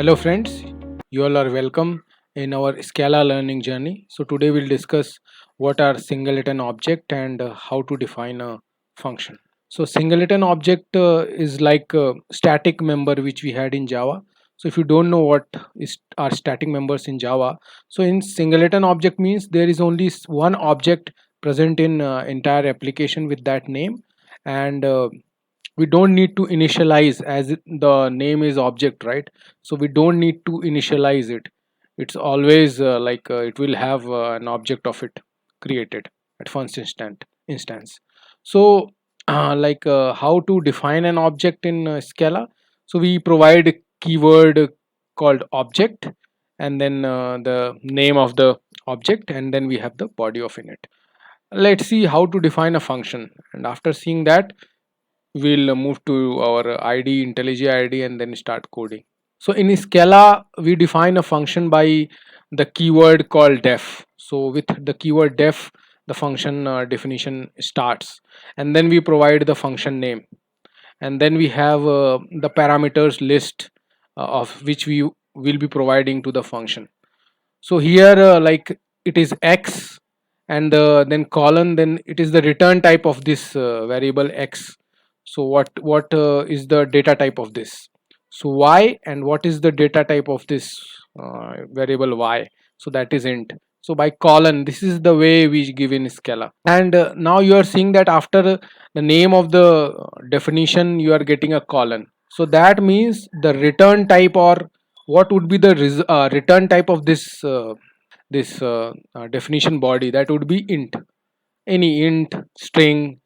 Hello friends, you all are welcome in our Scala learning journey. So today we'll discuss what are singleton object and how to define a function. So singleton object is like a static member which we had in Java. So if you don't know what is are static members in Java, so in singleton object means there is only one object present in entire application with that name, and we don't need to initialize as the name is object, right? So we don't need to initialize it. It's always it will have an object of it created at first instance. So how to define an object in Scala? So we provide a keyword called object, and then the name of the object, and then we have the body of init. Let's see how to define a function, and after seeing that we'll move to our id IntelliJ id and then start coding. So in Scala we define a function by the keyword called def. So with the keyword def, the function definition starts, and then we provide the function name, and then we have the parameters list of which we will be providing to the function. So here it is x, and then colon, then it is the return type of this variable x. So what is the data type of this? So y, and what is the data type of this variable y? So that is int. So by colon, this is the way we give in Scala. And now you are seeing that after the name of the definition you are getting a colon. So that means the return type, or what would be the return type of this definition body, that would be int. Any int, string,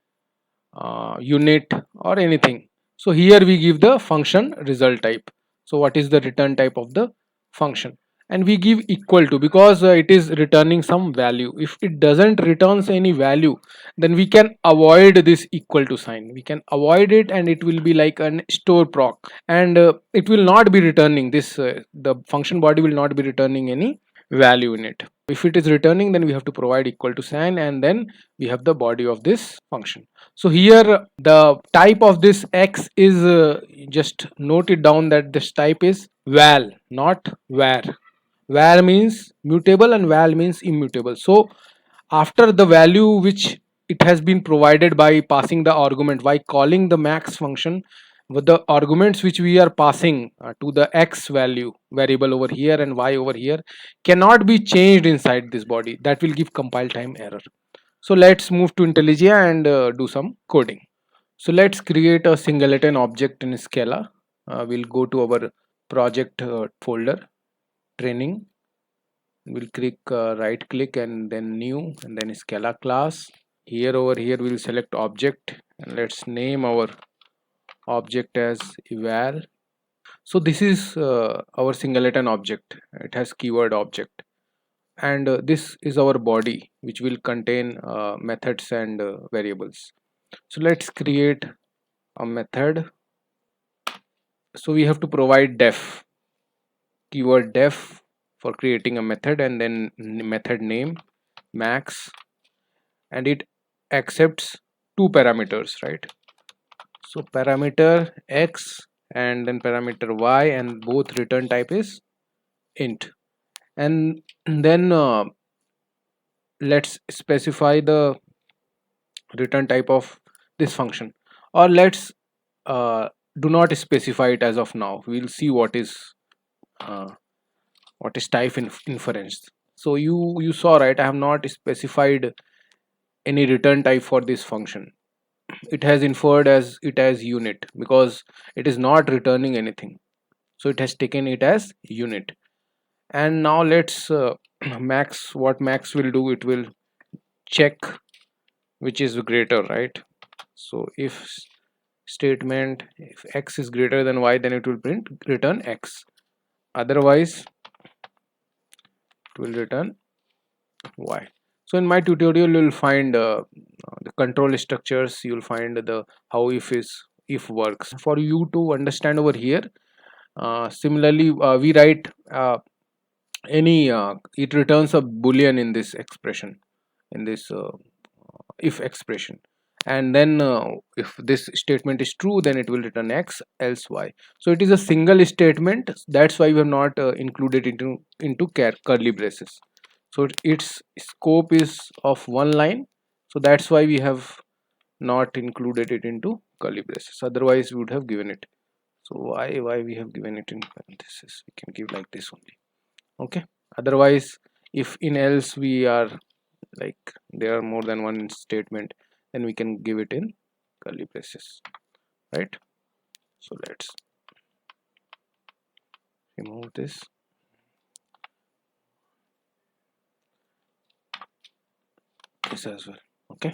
unit, or anything. So here we give the function result type. So what is the return type of the function? And we give equal to, because it is returning some value. If it doesn't returns any value, then we can avoid this equal to sign. We can avoid it, and it will be like an store proc, and it will not be returning this the function body will not be returning any value in it. If it is returning, then we have to provide equal to sign, and then we have the body of this function. So here the type of this x is just note it down that this type is val, not var. Var means mutable and val means immutable. So after the value which it has been provided by passing the argument, by calling the max function, with the arguments which we are passing to the x value variable over here and y over here, cannot be changed inside this body. That will give compile time error. So let's move to IntelliJ and do some coding. So let's create a singleton object in Scala. We'll go to our project folder, training. We'll click right click and then new, and then Scala class. Here over here we'll select object, and let's name our object as eval. So this is our singleton object. It has keyword object, and this is our body which will contain methods and variables. So let's create a method. So we have to provide def, keyword def, for creating a method, and then method name max, and it accepts two parameters, right? So parameter x and then parameter y, and both return type is int. And then let's specify the return type of this function, or let's uh, do not specify it as of now. We'll see uh, what is type inference. So you saw, right, I have not specified any return type for this function. It has inferred as it as unit because it is not returning anything, so it has taken it as unit. And now let's max, what max will do, it will check which is greater, right? So if statement, if x is greater than y, then it will print return x, otherwise it will return y. So in my tutorial you'll find the control structures, you'll find the how if works for you to understand over here. Similarly we write any it returns a boolean in this expression, in this if expression, and then if this statement is true, then it will return x, else y. So it is a single statement, that's why we have not included it into curly braces. So its scope is of one line, so that's why we have not included it into curly braces, otherwise we would have given it. So why we have given it in parenthesis, we can give like this only. Okay, otherwise if in else we are like there are more than one statement, then we can give it in curly braces, right? So let's remove this. This as well. Okay,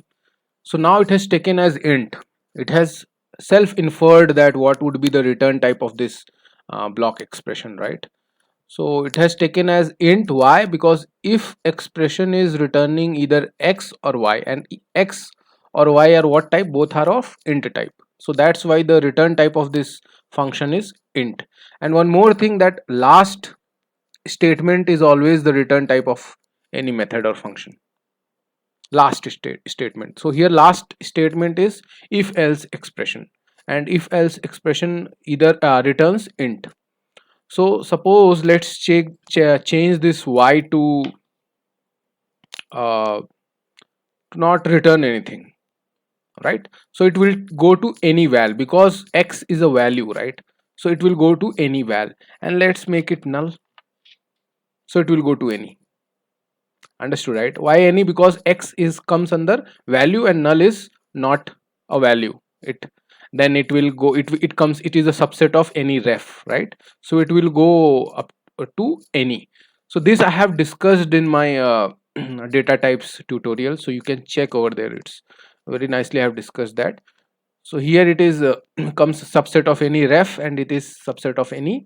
so now it has taken as int, it has self inferred that what would be the return type of this block expression, right? So it has taken as int. Why? Because if expression is returning either x or y, and x or y are what type? Both are of int type. So that's why the return type of this function is int. And one more thing, that last statement is always the return type of any method or function. Last statement. So here last statement is if else expression, and if else expression either returns int. So suppose let's change this y uh, to not return anything, right? So it will go to any val, because x is a value, right? So it will go to any val, and let's make it null, so it will go to any. Understood, right? Why any? Because x is comes under value and null is not a value. It then it will go, it comes, it is a subset of any ref, right? So it will go up to any. So this I have discussed in my data types tutorial, so you can check over there, it's very nicely I have discussed that. So here it is comes subset of any ref, and it is subset of any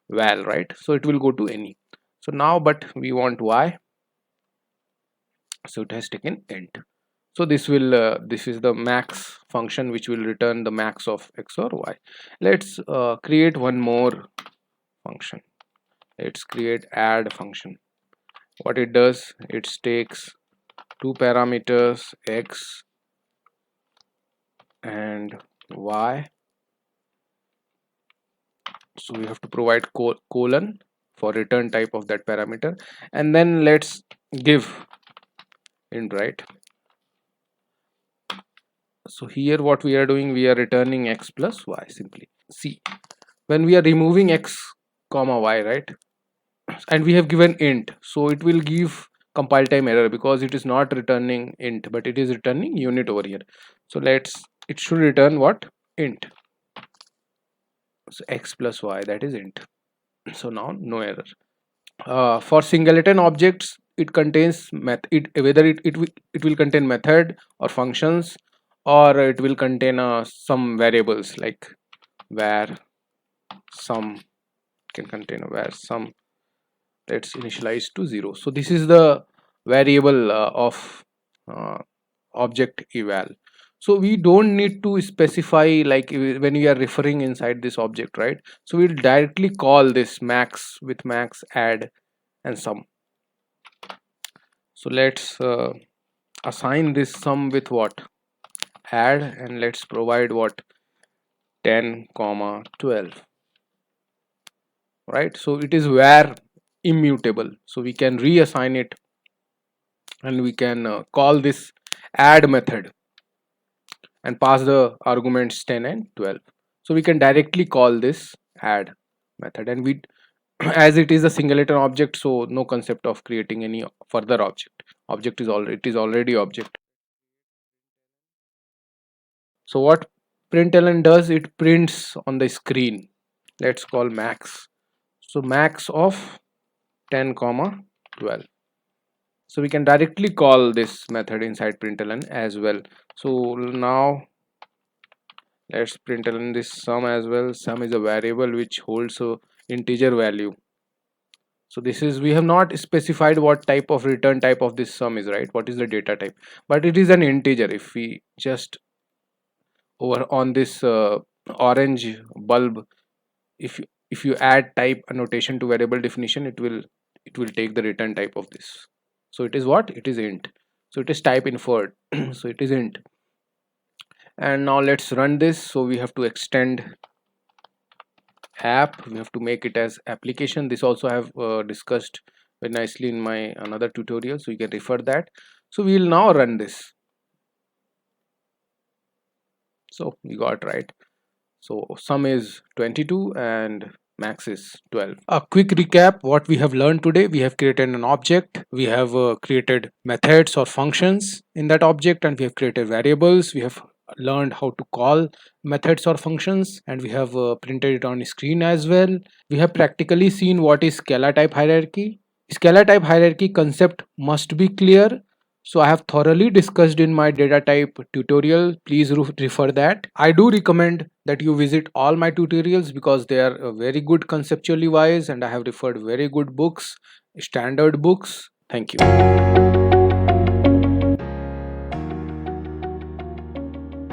val, right? So it will go to any. So now, but we want y, so it has taken int. So this will this is the max function which will return the max of x or y. Let's create one more function. Let's create add function. What it does, it takes two parameters x and y. So we have to provide colon for return type of that parameter, and then let's give int, right? So here what we are doing, we are returning x plus y simply. See, when we are removing x comma y, right, and we have given int, so it will give compile time error, because it is not returning int but it is returning unit over here. So it should return what? Int. So x plus y, that is int. So now no error. For singleton objects, it contains whether it will contain method or functions, or it will contain some variables like where sum, can contain a where sum. Let's initialize to 0. So this is the variable of uh, object eval. So we don't need to specify like when we are referring inside this object, right? So we'll directly call this max with max, add and sum. So let's assign this sum with what? Add, and let's provide what? 10 comma 12, right? So it is where immutable, so we can reassign it, and we can call this add method and pass the arguments 10 and 12. So we can directly call this add method, and we as it is a singleton object, so no concept of creating any further object is already, it is already object. So what println does, it prints on the screen. Let's call max. So max of 10 comma 12. So we can directly call this method inside println as well. So now let's println this sum as well. Sum is a variable which holds a integer value. So this is, we have not specified what type of return type of this sum is, right? What is the data type? But it is an integer. If we just over on this orange bulb, if you add type annotation to variable definition, it will take the return type of this. So it is what? It is int. So it is type inferred. So it is int. And now let's run this. So we have to extend app, we have to make it as application. This also I have discussed very nicely in my another tutorial, so you can refer that. So we will now run this. So we got right. So sum is 22 and max is 12. A quick recap what we have learned today: we have created an object, we have created methods or functions in that object, and we have created variables. We have learned how to call methods or functions, and we have printed it on screen as well. We have practically seen what is scalar type hierarchy. Scalar type hierarchy concept must be clear, so I have thoroughly discussed in my data type tutorial. Please refer that. I do recommend that you visit all my tutorials because they are very good conceptually wise, and I have referred very good books, standard books. Thank you.